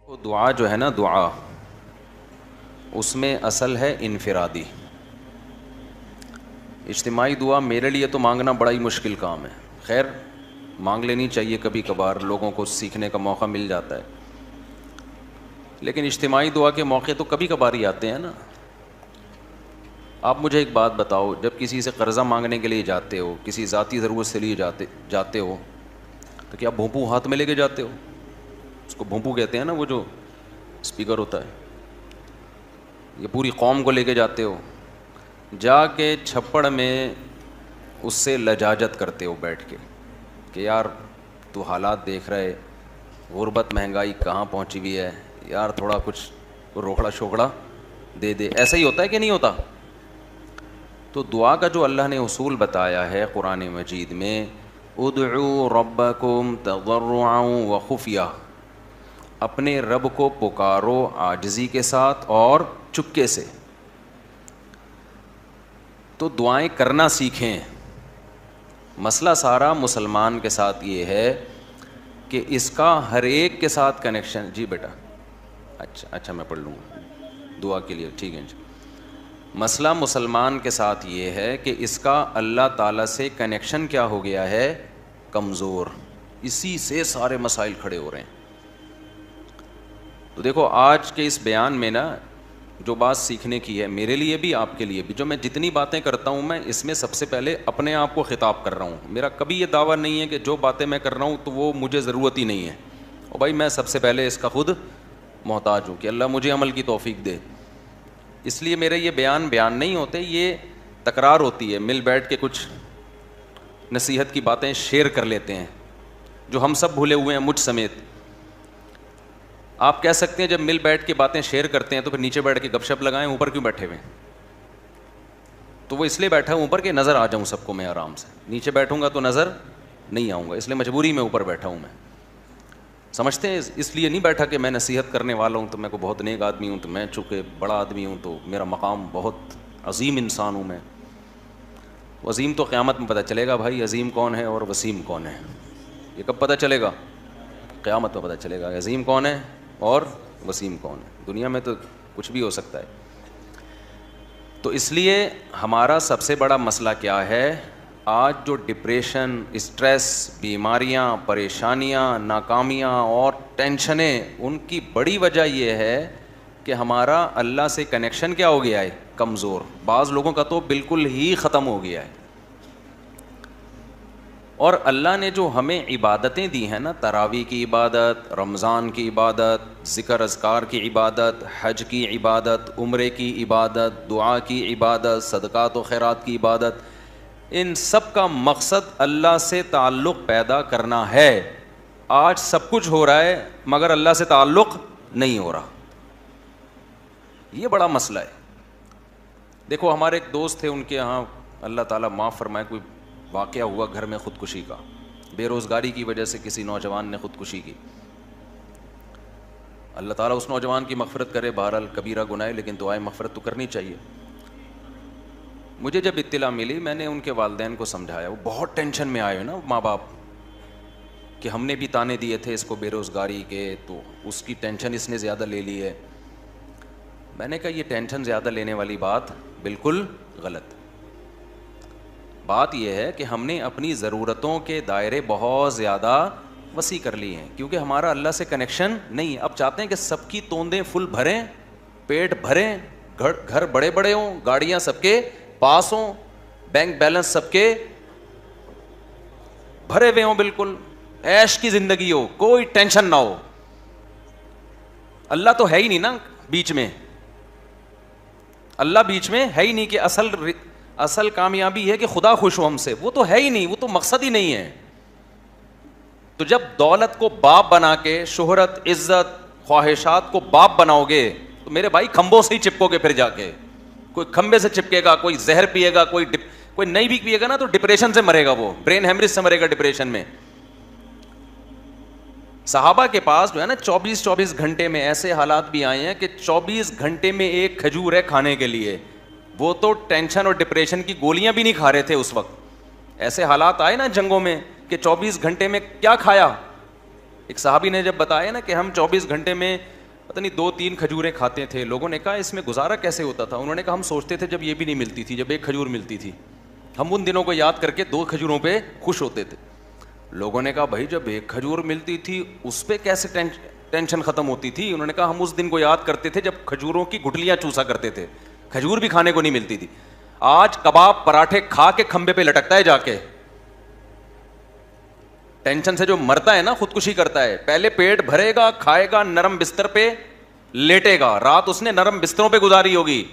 وہ دعا جو ہے نا، دعا اس میں اصل ہے انفرادی. اجتماعی دعا میرے لیے تو مانگنا بڑا ہی مشکل کام ہے. خیر مانگ لینی چاہیے، کبھی کبھار لوگوں کو سیکھنے کا موقع مل جاتا ہے. لیکن اجتماعی دعا کے موقع تو کبھی کبھار ہی آتے ہیں نا. آپ مجھے ایک بات بتاؤ، جب کسی سے قرضہ مانگنے کے لیے جاتے ہو، کسی ذاتی ضرورت سے لیے جاتے ہو، تو کیا بھونپو ہاتھ میں لے کے جاتے ہو؟ اس کو بھونپو کہتے ہیں نا، وہ جو اسپیکر ہوتا ہے. یہ پوری قوم کو لے کے جاتے ہو، جا کے چھپڑ میں اس سے لجاجت کرتے ہو بیٹھ کے کہ یار تو حالات دیکھ رہے، غربت مہنگائی کہاں پہنچی ہوئی ہے یار، تھوڑا کچھ روکڑا شوکڑا دے دے. ایسا ہی ہوتا ہے کہ نہیں ہوتا؟ تو دعا کا جو اللہ نے اصول بتایا ہے قرآن مجید میں، ادعوا ربکم تضرعا وخفیہ، اپنے رب کو پکارو عاجزی کے ساتھ اور چپکے سے. تو دعائیں کرنا سیکھیں. مسئلہ سارا مسلمان کے ساتھ یہ ہے کہ اس کا ہر ایک کے ساتھ کنیکشن. جی بیٹا، اچھا میں پڑھ لوں گا دعا کے لیے، ٹھیک ہے جی. مسئلہ مسلمان کے ساتھ یہ ہے کہ اس کا اللہ تعالیٰ سے کنیکشن کیا ہو گیا ہے؟ کمزور. اسی سے سارے مسائل کھڑے ہو رہے ہیں. تو دیکھو آج کے اس بیان میں نا جو بات سیکھنے کی ہے، میرے لیے بھی آپ کے لیے بھی، جو میں جتنی باتیں کرتا ہوں میں اس میں سب سے پہلے اپنے آپ کو خطاب کر رہا ہوں. میرا کبھی یہ دعویٰ نہیں ہے کہ جو باتیں میں کر رہا ہوں تو وہ مجھے ضرورت ہی نہیں ہے. اور بھائی میں سب سے پہلے اس کا خود محتاج ہوں کہ اللہ مجھے عمل کی توفیق دے. اس لیے میرے یہ بیان نہیں ہوتے، یہ تکرار ہوتی ہے. مل بیٹھ کے کچھ نصیحت کی باتیں شیئر کر لیتے ہیں جو ہم سب بھولے ہوئے ہیں، مجھ سمیت. آپ کہہ سکتے ہیں جب مل بیٹھ کے باتیں شیئر کرتے ہیں تو پھر نیچے بیٹھ کے گپ شپ لگائیں، اوپر کیوں بیٹھے ہوئے ہیں؟ تو وہ اس لیے بیٹھا ہوں اوپر کہ نظر آ جاؤں سب کو میں آرام سے. نیچے بیٹھوں گا تو نظر نہیں آؤں گا، اس لیے مجبوری میں اوپر بیٹھا ہوں. میں سمجھتے ہیں اس لیے نہیں بیٹھا کہ میں نصیحت کرنے والا ہوں تو میں کو بہت نیک آدمی ہوں، تو میں چونکہ بڑا آدمی ہوں تو میرا مقام بہت عظیم انسان ہوں میں. عظیم تو قیامت میں پتہ چلے گا بھائی، عظیم کون ہے اور وسیم کون ہے. یہ کب پتہ چلے گا؟ قیامت میں پتہ چلے گا عظیم کون ہے اور وسیم کون ہے. دنیا میں تو کچھ بھی ہو سکتا ہے. تو اس لیے ہمارا سب سے بڑا مسئلہ کیا ہے آج؟ جو ڈپریشن، اسٹریس، بیماریاں، پریشانیاں، ناکامیاں اور ٹینشنیں، ان کی بڑی وجہ یہ ہے کہ ہمارا اللہ سے کنیکشن کیا ہو گیا ہے؟ کمزور. بعض لوگوں کا تو بالکل ہی ختم ہو گیا ہے. اور اللہ نے جو ہمیں عبادتیں دی ہیں نا، تراویح کی عبادت، رمضان کی عبادت، ذکر اذکار کی عبادت، حج کی عبادت، عمرے کی عبادت، دعا کی عبادت، صدقات و خیرات کی عبادت، ان سب کا مقصد اللہ سے تعلق پیدا کرنا ہے. آج سب کچھ ہو رہا ہے مگر اللہ سے تعلق نہیں ہو رہا. یہ بڑا مسئلہ ہے. دیکھو ہمارے ایک دوست تھے، ان کے یہاں اللہ تعالیٰ معاف فرمائے کوئی واقعہ ہوا گھر میں خودکشی کا. بے روزگاری کی وجہ سے کسی نوجوان نے خودکشی کی. اللہ تعالیٰ اس نوجوان کی مغفرت کرے. بہرحال کبیرہ گناہ ہے لیکن دعائے مغفرت تو کرنی چاہیے. مجھے جب اطلاع ملی میں نے ان کے والدین کو سمجھایا. وہ بہت ٹینشن میں آئے نا ماں باپ، کہ ہم نے بھی تانے دیے تھے اس کو بے روزگاری کے، تو اس کی ٹینشن اس نے زیادہ لے لی ہے. میں نے کہا یہ ٹینشن زیادہ لینے والی بات بالکل غلط. بات یہ ہے کہ ہم نے اپنی ضرورتوں کے دائرے بہت زیادہ وسیع کر لی ہیں کیونکہ ہمارا اللہ سے کنیکشن نہیں ہے. اب چاہتے ہیں کہ سب کی توندیں فل بھریں، پیٹ بھریں، گھر بڑے بڑے ہوں، گاڑیاں سب کے پاس ہوں، بینک بیلنس سب کے بھرے ہوئے ہوں، بالکل عیش کی زندگی ہو، کوئی ٹینشن نہ ہو. اللہ تو ہے ہی نہیں نا بیچ میں. اللہ بیچ میں ہے ہی نہیں کہ اصل کامیابی ہے کہ خدا خوش ہو ہم سے. وہ تو ہے ہی نہیں، وہ تو مقصد ہی نہیں ہے. تو جب دولت کو باپ بنا کے، شہرت، عزت، خواہشات کو باپ بناؤ گے تو میرے بھائی کھمبوں سے ہی چپکو گے. پھر جا کے کوئی کھمبے سے چپکے گا، کوئی زہر پیے گا، کوئی نہیں بھی پیے گا نا تو ڈپریشن سے مرے گا، وہ برین ہیمریج سے مرے گا ڈپریشن میں. صحابہ کے پاس جو ہے نا 24 گھنٹے میں ایسے حالات بھی آئے ہیں کہ 24 گھنٹے میں ایک کھجور ہے کھانے کے لیے. وہ تو ٹینشن اور ڈپریشن کی گولیاں بھی نہیں کھا رہے تھے اس وقت. ایسے حالات آئے نا جنگوں میں کہ 24 گھنٹے میں کیا کھایا؟ ایک صحابی نے جب بتایا نا کہ ہم 24 گھنٹے میں پتہ نہیں 2-3 کھجوریں کھاتے تھے, لوگوں نے کہا اس میں گزارا کیسے ہوتا تھا؟ انہوں نے کہا ہم سوچتے تھے جب یہ بھی نہیں ملتی تھی, جب ایک کھجور ملتی تھی, ہم ان دنوں کو یاد کر کے 2 کھجوروں پہ خوش ہوتے تھے. لوگوں نے کہا بھائی جب ایک کھجور ملتی تھی اس پہ کیسے ٹینشن ختم ہوتی تھی؟ انہوں نے کہا ہم اس دن کو یاد کرتے تھے جب کھجوروں کی گٹلیاں چوسا کرتے تھے, کھجور بھی کھانے کو نہیں ملتی تھی. آج کباب پراٹھے کھا کے کھمبے پہ لٹکتا ہے جا کے, ٹینشن سے جو مرتا ہے نا خودکشی کرتا ہے. پہلے پیٹ بھرے گا, کھائے گا, نرم بستر پہ لیٹے گا, رات اس نے نرم بستروں پہ گزاری ہوگی.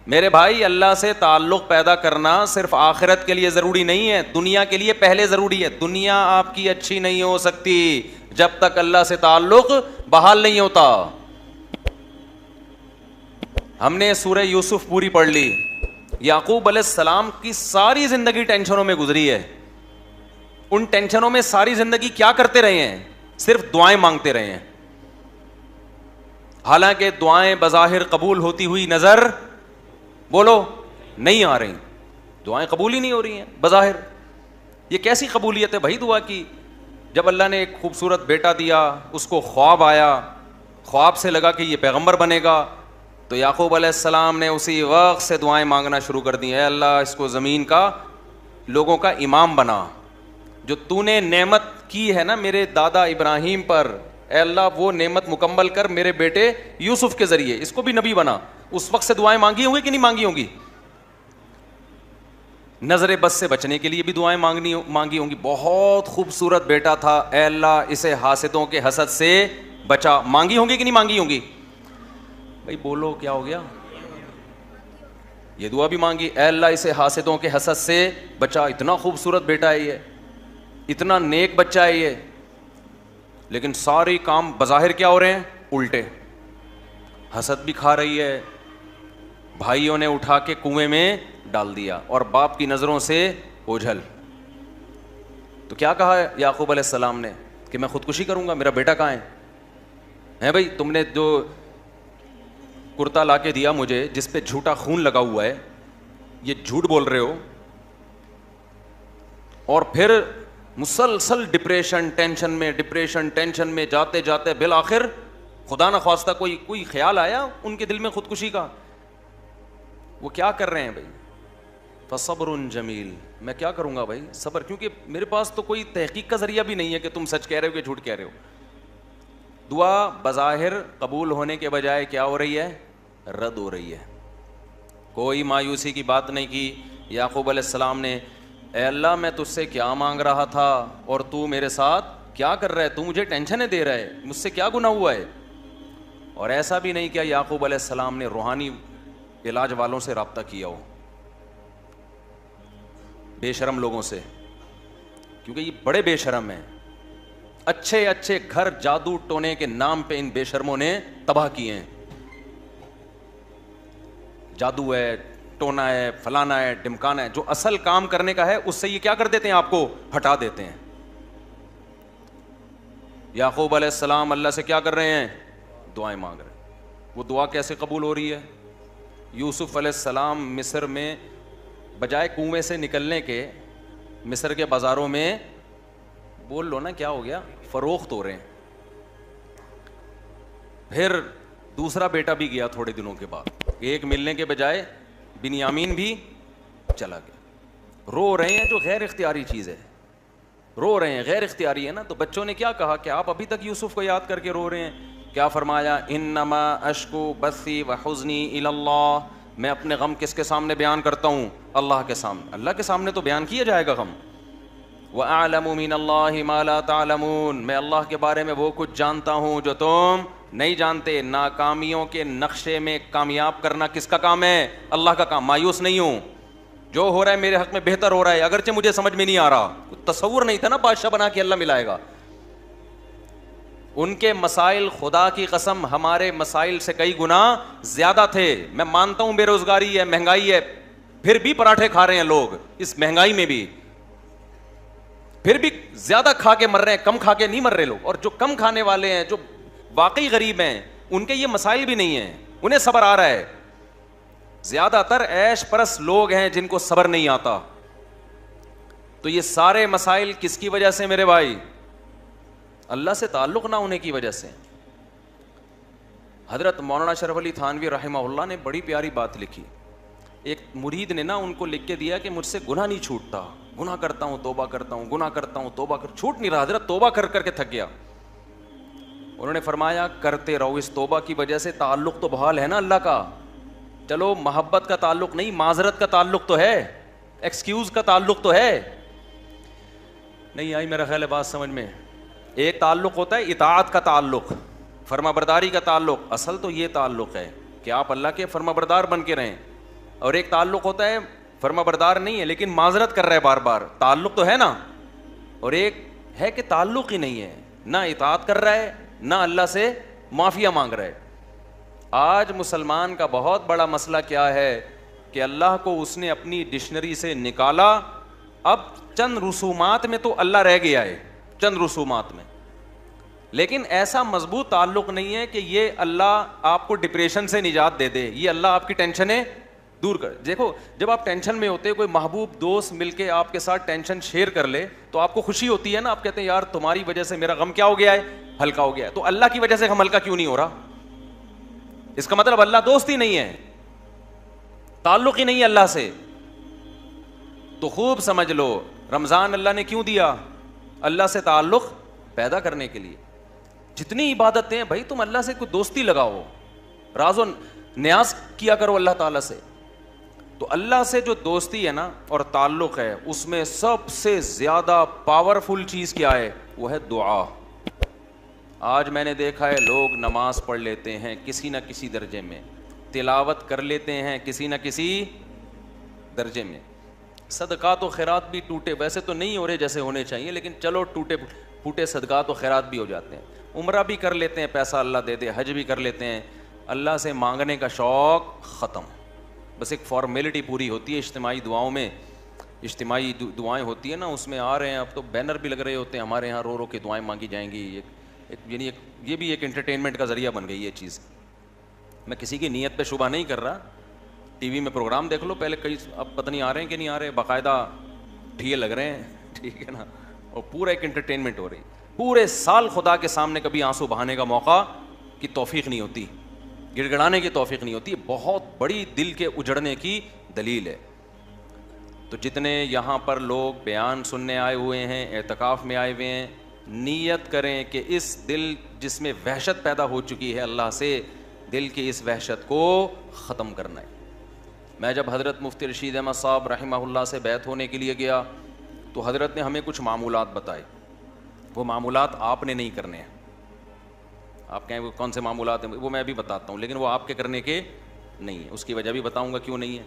میرے بھائی اللہ سے تعلق پیدا کرنا صرف آخرت کے لیے ضروری نہیں ہے, دنیا کے لیے پہلے ضروری ہے. دنیا آپ کی اچھی نہیں ہو سکتی جب تک اللہ سے تعلق بحال نہیں ہوتا. ہم نے سورہ یوسف پوری پڑھ لی. یعقوب علیہ السلام کی ساری زندگی ٹینشنوں میں گزری ہے. ان ٹینشنوں میں ساری زندگی کیا کرتے رہے ہیں؟ صرف دعائیں مانگتے رہے ہیں. حالانکہ دعائیں بظاہر قبول ہوتی ہوئی نظر بولو نہیں آ رہی, دعائیں قبول ہی نہیں ہو رہی ہیں بظاہر. یہ کیسی قبولیت ہے بھائی دعا کی؟ جب اللہ نے ایک خوبصورت بیٹا دیا, اس کو خواب آیا, خواب سے لگا کہ یہ پیغمبر بنے گا, تو یعقوب علیہ السلام نے اسی وقت سے دعائیں مانگنا شروع کر دی. اے اللہ اس کو زمین کا لوگوں کا امام بنا, جو تو نے نعمت کی ہے نا میرے دادا ابراہیم پر, اے اللہ وہ نعمت مکمل کر میرے بیٹے یوسف کے ذریعے, اس کو بھی نبی بنا. اس وقت سے دعائیں مانگی ہوں گی کہ نہیں مانگی ہوں گی؟ نظر بد سے بچنے کے لیے بھی دعائیں مانگی ہوں گی. بہت خوبصورت بیٹا تھا, اے اللہ اسے حاسدوں کے حسد سے بچا, مانگی ہوں گی کہ نہیں مانگی ہوں گی؟ بھائی بولو کیا ہو گیا؟ یہ دعا بھی مانگی, اے اللہ اسے حاسدوں کے حسد سے بچا. اتنا خوبصورت بیٹا ہے یہ, اتنا نیک بچہ ہے یہ, لیکن سارے کام بظاہر کیا ہو رہے ہیں؟ الٹے. حسد بھی کھا رہی ہے, بھائیوں نے اٹھا کے کنویں میں ڈال دیا, اور باپ کی نظروں سے اوجھل. تو کیا کہا یعقوب علیہ السلام نے کہ میں خودکشی کروں گا, میرا بیٹا کہاں ہے بھائی؟ تم نے جو کرتا لا کے دیا مجھے جس پہ جھوٹا خون لگا ہوا ہے, یہ جھوٹ بول رہے ہو, اور پھر مسلسل ڈپریشن ٹینشن میں جاتے جاتے بالآخر خدا نہ خواستہ کوئی خیال آیا ان کے دل میں خودکشی کا. وہ کیا کر رہے ہیں بھائی؟ فصبر جمیل, میں کیا کروں گا بھائی صبر, کیونکہ میرے پاس تو کوئی تحقیق کا ذریعہ بھی نہیں ہے کہ تم سچ کہہ رہے ہو کہ جھوٹ کہہ رہے ہو. دعا بظاہر قبول ہونے کے بجائے کیا ہو رہی ہے؟ رد ہو رہی ہے. کوئی مایوسی کی بات نہیں کی یعقوب علیہ السلام نے. اے اللہ میں تجھ سے کیا مانگ رہا تھا اور تو میرے ساتھ کیا کر رہا ہے؟ تو مجھے ٹینشنیں دے رہا ہے, مجھ سے کیا گناہ ہوا ہے؟ اور ایسا بھی نہیں کیا یعقوب علیہ السلام نے روحانی علاج والوں سے رابطہ کیا ہو, بے شرم لوگوں سے, کیونکہ یہ بڑے بے شرم ہیں. اچھے اچھے گھر جادو ٹونے کے نام پہ ان بے شرموں نے تباہ کیے ہیں. جادو ہے, ٹونا ہے, فلانا ہے, ڈمکانا ہے, جو اصل کام کرنے کا ہے اس سے یہ کیا کر دیتے ہیں؟ آپ کو ہٹا دیتے ہیں. یعقوب علیہ السلام اللہ سے کیا کر رہے ہیں؟ دعائیں مانگ رہے ہیں. وہ دعا کیسے قبول ہو رہی ہے؟ یوسف علیہ السلام مصر میں بجائے کنویں سے نکلنے کے مصر کے بازاروں میں, بول لو نا کیا ہو گیا, فروخت ہو رہے ہیں. پھر دوسرا بیٹا بھی گیا تھوڑے دنوں کے بعد, ایک ملنے کے بجائے بنیامین بھی چلا گیا. رو رہے ہیں, جو غیر اختیاری چیز ہے, رو رہے ہیں, غیر اختیاری ہے نا. تو بچوں نے کیا کہا کہ آپ ابھی تک یوسف کو یاد کر کے رو رہے ہیں؟ کیا فرمایا؟ انما اشکو بثی وحزنی الی اللہ, میں اپنے غم کس کے سامنے بیان کرتا ہوں؟ اللہ کے سامنے. اللہ کے سامنے تو بیان کیا جائے گا غم. وَأَعْلَمُ مِنَ اللَّهِ مَا لَا تَعْلَمُونَ, میں اللہ کے بارے میں وہ کچھ جانتا ہوں جو تم نہیں جانتے. ناکامیوں کے نقشے میں کامیاب کرنا کس کا کام ہے؟ اللہ کا کام. مایوس نہیں ہوں, جو ہو رہا ہے میرے حق میں بہتر ہو رہا ہے, اگرچہ مجھے سمجھ میں نہیں آ رہا. تصور نہیں تھا نا بادشاہ بنا کے اللہ ملائے گا. ان کے مسائل خدا کی قسم ہمارے مسائل سے کئی گنا زیادہ تھے. میں مانتا ہوں بے روزگاری ہے, مہنگائی ہے, پھر بھی پراٹھے کھا رہے ہیں لوگ اس مہنگائی میں بھی, پھر بھی زیادہ کھا کے مر رہے ہیں, کم کھا کے نہیں مر رہے لوگ. اور جو کم کھانے والے ہیں, جو واقعی غریب ہیں, ان کے یہ مسائل بھی نہیں ہیں, انہیں صبر آ رہا ہے. زیادہ تر عیش پرست لوگ ہیں جن کو صبر نہیں آتا. تو یہ سارے مسائل کس کی وجہ سے میرے بھائی؟ اللہ سے تعلق نہ ہونے کی وجہ سے. حضرت مولانا اشرف علی تھانوی رحمہ اللہ نے بڑی پیاری بات لکھی. ایک مرید نے نا ان کو لکھ کے دیا کہ مجھ سے گناہ نہیں چھوٹتا, گناہ کرتا ہوں توبہ کرتا ہوں, گناہ کرتا ہوں توبہ چھوٹ نہیں رہا. حضرت توبہ کر کر کے تھک گیا. انہوں نے فرمایا کرتے رہو, اس توبہ کی وجہ سے تعلق تو بحال ہے نا اللہ کا. چلو محبت کا تعلق نہیں, معذرت کا تعلق تو ہے, ایکسکیوز کا تعلق تو ہے. نہیں آئی میرا خیال ہے بات سمجھ میں. ایک تعلق ہوتا ہے اطاعت کا تعلق, فرما برداری کا تعلق. اصل تو یہ تعلق ہے کہ آپ اللہ کے فرما بردار بن کے رہیں. اور ایک تعلق ہوتا ہے فرما بردار نہیں ہے لیکن معذرت کر رہا ہے بار بار, تعلق تو ہے نا. اور ایک ہے کہ تعلق ہی نہیں ہے, نہ اطاعت کر رہا ہے نہ اللہ سے معافیہ مانگ رہا ہے. آج مسلمان کا بہت بڑا مسئلہ کیا ہے کہ اللہ کو اس نے اپنی ڈکشنری سے نکالا, اب چند رسومات میں تو اللہ رہ گیا ہے, چند رسومات میں, لیکن ایسا مضبوط تعلق نہیں ہے کہ یہ اللہ آپ کو ڈپریشن سے نجات دے دے, یہ اللہ آپ کی ٹینشنیں دور کر. دیکھو جب آپ ٹینشن میں ہوتے, کوئی محبوب دوست مل کے آپ کے ساتھ ٹینشن شیئر کر لے تو آپ کو خوشی ہوتی ہے نا, آپ کہتے ہیں یار تمہاری وجہ سے میرا غم کیا ہو گیا ہے, ہلکا ہو گیا ہے. تو اللہ کی وجہ سے غم ہلکا کیوں نہیں ہو رہا؟ اس کا مطلب اللہ دوست ہی نہیں ہے, تعلق ہی نہیں ہے اللہ سے. تو خوب سمجھ لو رمضان اللہ نے کیوں دیا؟ اللہ سے تعلق پیدا کرنے کے لیے. جتنی عبادتیں ہیں بھائی تم اللہ سے کوئی دوستی لگاؤ, راز و نیاز کیا کرو اللہ تعالیٰ سے. تو اللہ سے جو دوستی ہے نا اور تعلق ہے, اس میں سب سے زیادہ پاورفل چیز کیا ہے؟ وہ ہے دعا. آج میں نے دیکھا ہے لوگ نماز پڑھ لیتے ہیں کسی نہ کسی درجے میں, تلاوت کر لیتے ہیں کسی نہ کسی درجے میں, صدقات و خیرات بھی ٹوٹے ویسے تو نہیں ہو رہے جیسے ہونے چاہیے, لیکن چلو ٹوٹے پھوٹے صدقات و خیرات بھی ہو جاتے ہیں, عمرہ بھی کر لیتے ہیں پیسہ اللہ دے دے, حج بھی کر لیتے ہیں. اللہ سے مانگنے کا شوق ختم, بس ایک فارمیلٹی پوری ہوتی ہے. اجتماعی دعاؤں میں, اجتماعی دعائیں ہوتی ہیں نا, اس میں آ رہے ہیں, اب تو بینر بھی لگ رہے ہوتے ہیں ہمارے یہاں, رو رو کے دعائیں مانگی جائیں گی. یعنی یہ بھی ایک انٹرٹینمنٹ کا ذریعہ بن گئی یہ چیز. میں کسی کی نیت پہ شبہ نہیں کر رہا, ٹی وی میں پروگرام دیکھ لو پہلے, کئی اب پتہ نہیں آ رہے ہیں کہ نہیں آ رہے, باقاعدہ ٹھیے لگ رہے ہیں, ٹھیک ہے نا, اور پورا ایک انٹرٹینمنٹ ہو رہی. پورے سال خدا کے سامنے کبھی آنسو بہانے کا موقع کی توفیق نہیں ہوتی, گڑ گڑانے کی توفیق نہیں ہوتی. بہت بڑی دل کے اجڑنے کی دلیل ہے. تو جتنے یہاں پر لوگ بیان سننے آئے ہوئے ہیں, اعتکاف میں آئے ہوئے ہیں, نیت کریں کہ اس دل جس میں وحشت پیدا ہو چکی ہے اللہ سے, دل کی اس وحشت کو ختم کرنا ہے. میں جب حضرت مفتی رشید احمد صاحب رحمہ اللہ سے بیعت ہونے کے لیے گیا تو حضرت نے ہمیں کچھ معمولات بتائے. وہ معمولات آپ نے نہیں کرنے ہیں. آپ کہیں وہ کون سے معمولات ہیں, وہ میں ابھی بتاتا ہوں, لیکن وہ آپ کے کرنے کے نہیں ہیں. اس کی وجہ بھی بتاؤں گا کیوں نہیں ہے.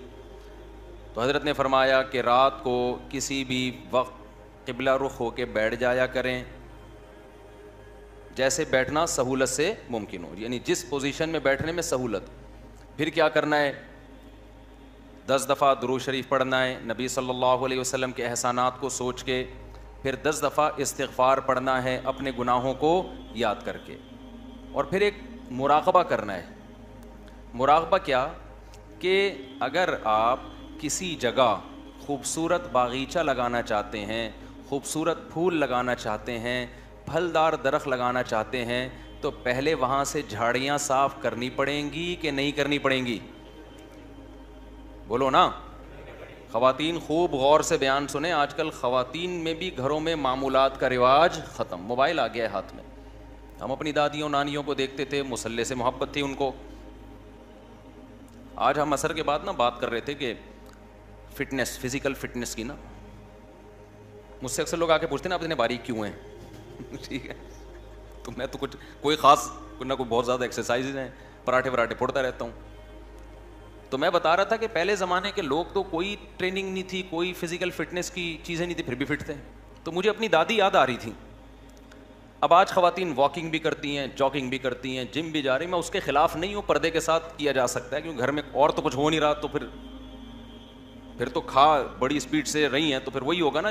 تو حضرت نے فرمایا کہ رات کو کسی بھی وقت قبلہ رخ ہو کے بیٹھ جایا کریں, جیسے بیٹھنا سہولت سے ممکن ہو, یعنی جس پوزیشن میں بیٹھنے میں سہولت. پھر کیا کرنا ہے؟ 10 دفعہ درود شریف پڑھنا ہے نبی صلی اللہ علیہ وسلم کے احسانات کو سوچ کے. پھر 10 دفعہ استغفار پڑھنا ہے اپنے گناہوں کو یاد کر کے. اور پھر ایک مراقبہ کرنا ہے. مراقبہ کیا کہ اگر آپ کسی جگہ خوبصورت باغیچہ لگانا چاہتے ہیں, خوبصورت پھول لگانا چاہتے ہیں, پھلدار درخت لگانا چاہتے ہیں, تو پہلے وہاں سے جھاڑیاں صاف کرنی پڑیں گی کہ نہیں کرنی پڑیں گی؟ بولو نا. خواتین خوب غور سے بیان سنیں. آج کل خواتین میں بھی گھروں میں معمولات کا رواج ختم, موبائل آ گیا ہے ہاتھ میں. ہم اپنی دادیوں نانیوں کو دیکھتے تھے, مصلے سے محبت تھی ان کو. آج ہم عصر کے بعد نا بات کر رہے تھے کہ فٹنس, فزیکل فٹنس کی نا, مجھ سے اکثر لوگ آ کے پوچھتے ہیں نا آپ اتنے باریک کیوں ہیں. ٹھیک ہے, تو میں تو کوئی خاص نہ کوئی بہت زیادہ ایکسرسائز ہیں, پراٹھے وراٹھے پھوڑتا رہتا ہوں. تو میں بتا رہا تھا کہ پہلے زمانے کے لوگ تو کوئی ٹریننگ نہیں تھی, کوئی فزیکل فٹنس کی چیزیں نہیں تھی, پھر بھی فٹ تھے. تو مجھے اپنی دادی یاد آ رہی تھی. اب آج خواتین واکنگ بھی کرتی ہیں, جاگنگ بھی کرتی ہیں, جم بھی جا رہی ہیں. میں اس کے خلاف نہیں ہوں, پردے کے ساتھ کیا جا سکتا ہے, کیونکہ گھر میں اور تو کچھ ہو نہیں رہا, تو پھر تو کھا بڑی اسپیڈ سے رہی ہیں تو پھر وہی ہوگا نا